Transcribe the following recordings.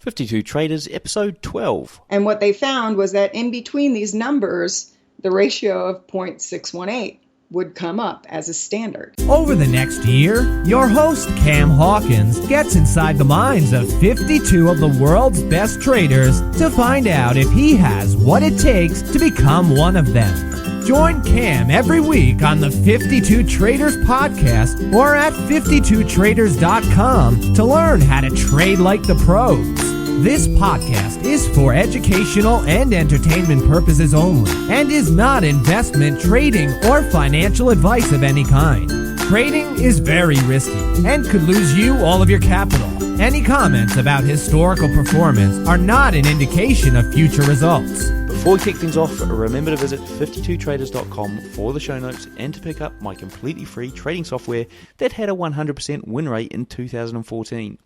52 Traders, episode 12. And what they found was that in between these numbers, the ratio of 0.618 would come up as a standard. Over the next year, your host Cam Hawkins gets inside the minds of 52 of the world's best traders to find out if he has what it takes to become one of them. Join Cam every week on the 52 Traders podcast or at 52traders.com to learn how to trade like the pros. This podcast is for educational and entertainment purposes only and is not investment, trading, or financial advice of any kind. Trading is very risky and could lose you all of your capital. Any comments about historical performance are not an indication of future results. Before we kick things off, remember to visit 52traders.com for the show notes and to pick up my completely free trading software that had a 100% win rate in 2014.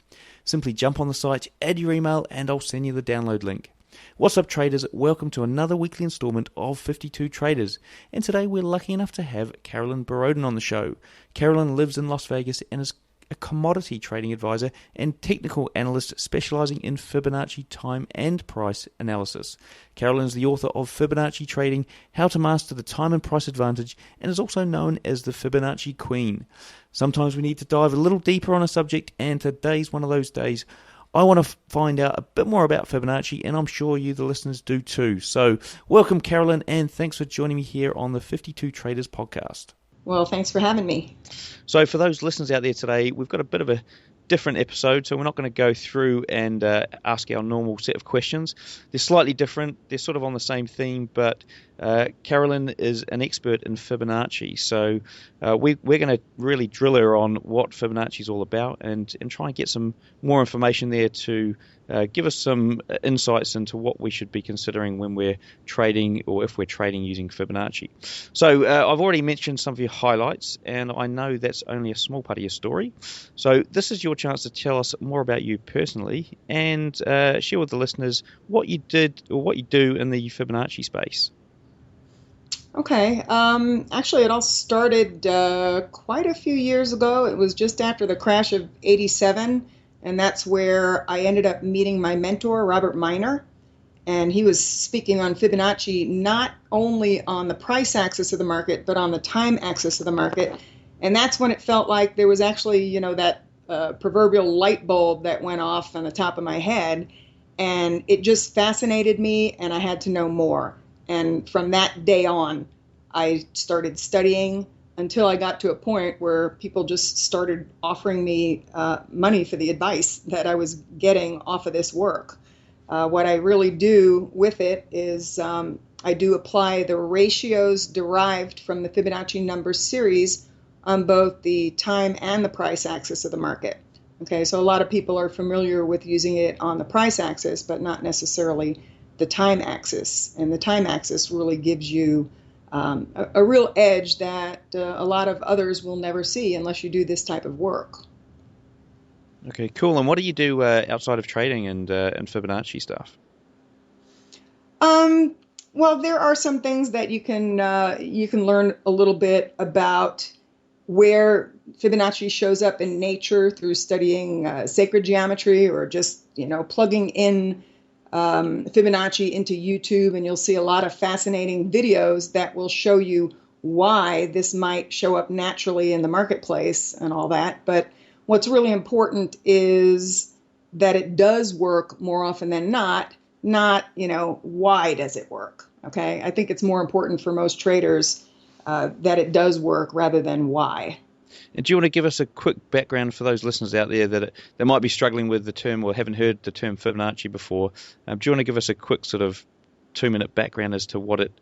Simply jump on the site, add your email, and I'll send you the download link. What's up, traders? Welcome to another weekly installment of 52 Traders. And today we're lucky enough to have Carolyn Boroden on the show. Carolyn lives in Las Vegas and is a commodity trading advisor and technical analyst specializing in Fibonacci time and price analysis. Carolyn is the author of Fibonacci Trading, How to Master the Time and Price Advantage, and is also known as the Fibonacci Queen. Sometimes we need to dive a little deeper on a subject, and today's one of those days. I want to find out a bit more about Fibonacci, and I'm sure you, the listeners, do too. So welcome, Carolyn, and thanks for joining me here on the 52 Traders podcast. Well, thanks for having me. So for those listeners out there today, we've got a bit of a different episode, so we're not going to go through and ask our normal set of questions. They're slightly different. They're sort of on the same theme, but Carolyn is an expert in Fibonacci, so we're going to really drill her on what Fibonacci is all about and try and get some more information there to give us some insights into what we should be considering when we're trading or if we're trading using Fibonacci. So I've already mentioned some of your highlights, and I know that's only a small part of your story. So this is your chance to tell us more about you personally and share with the listeners what you did or what you do in the Fibonacci space. Okay. Actually, it all started quite a few years ago. It was just after the crash of '87. And that's where I ended up meeting my mentor, Robert Miner. And he was speaking on Fibonacci, not only on the price axis of the market, but on the time axis of the market. And that's when it felt like there was actually, that proverbial light bulb that went off on the top of my head. And it just fascinated me, and I had to know more. And from that day on, I started studying until I got to a point where people just started offering me money for the advice that I was getting off of this work. What I really do with it is I do apply the ratios derived from the Fibonacci number series on both the time and the price axis of the market. Okay, so a lot of people are familiar with using it on the price axis, but not necessarily the time axis. And the time axis really gives you a real edge that a lot of others will never see unless you do this type of work. Okay, cool. And what do you do outside of trading and Fibonacci stuff? Well, there are some things that you can learn a little bit about where Fibonacci shows up in nature through studying sacred geometry or just plugging in Fibonacci into YouTube, and you'll see a lot of fascinating videos that will show you why this might show up naturally in the marketplace and all that. But what's really important is that it does work more often than not, why does it work? Okay, I think it's more important for most traders that it does work rather than why. And do you want to give us a quick background for those listeners out there that might be struggling with the term or haven't heard the term Fibonacci before? Do you want to give us a quick sort of 2-minute background as to what it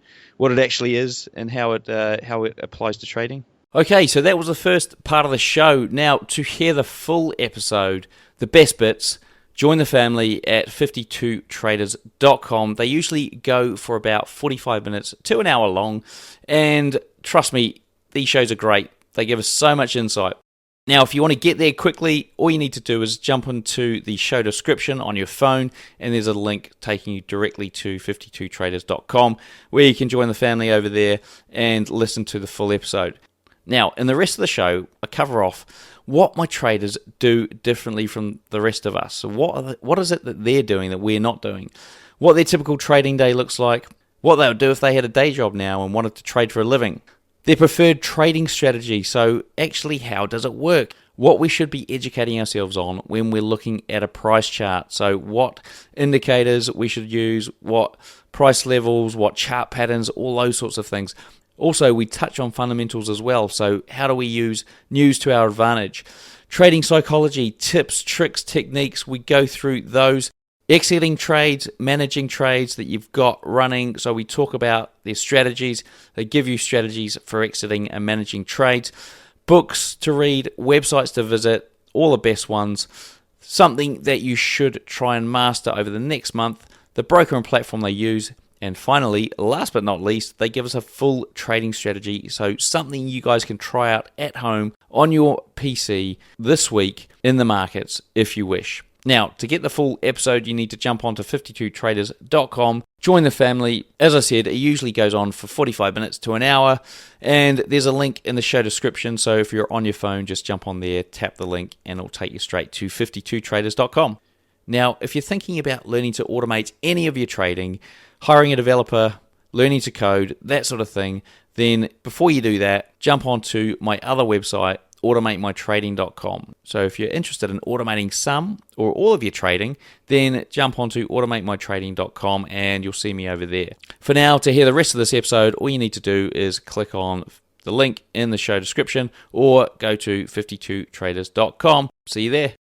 actually is and how it applies to trading? Okay, so that was the first part of the show. Now, to hear the full episode, the best bits, join the family at 52traders.com. They usually go for about 45 minutes to an hour long, and trust me, these shows are great. They give us so much insight. Now, if you want to get there quickly, all you need to do is jump into the show description on your phone, and there's a link taking you directly to 52traders.com, where you can join the family over there and listen to the full episode. Now, in the rest of the show, I cover off what my traders do differently from the rest of us. So what is it that they're doing that we're not doing? What their typical trading day looks like, what they would do if they had a day job now and wanted to trade for a living, their preferred trading strategy. So actually, how does it work? What we should be educating ourselves on when we're looking at a price chart. So what indicators we should use, what price levels, what chart patterns, all those sorts of things. Also, we touch on fundamentals as well. So how do we use news to our advantage? Trading psychology, tips, tricks, techniques, we go through those. Exiting trades, managing trades that you've got running. So we talk about their strategies. They give you strategies for exiting and managing trades. Books to read, websites to visit, all the best ones. Something that you should try and master over the next month. The broker and platform they use. And finally, last but not least, they give us a full trading strategy. So something you guys can try out at home on your PC this week in the markets if you wish. Now, to get the full episode, you need to jump onto 52traders.com, join the family. As I said, it usually goes on for 45 minutes to an hour, and there's a link in the show description. So if you're on your phone, just jump on there, tap the link, and it'll take you straight to 52traders.com. Now, if you're thinking about learning to automate any of your trading, hiring a developer, learning to code, that sort of thing, then before you do that, jump onto my other website, automatemytrading.com. So if you're interested in automating some or all of your trading, then jump onto automatemytrading.com and you'll see me over there. For now, to hear the rest of this episode, all you need to do is click on the link in the show description or go to 52traders.com. See you there.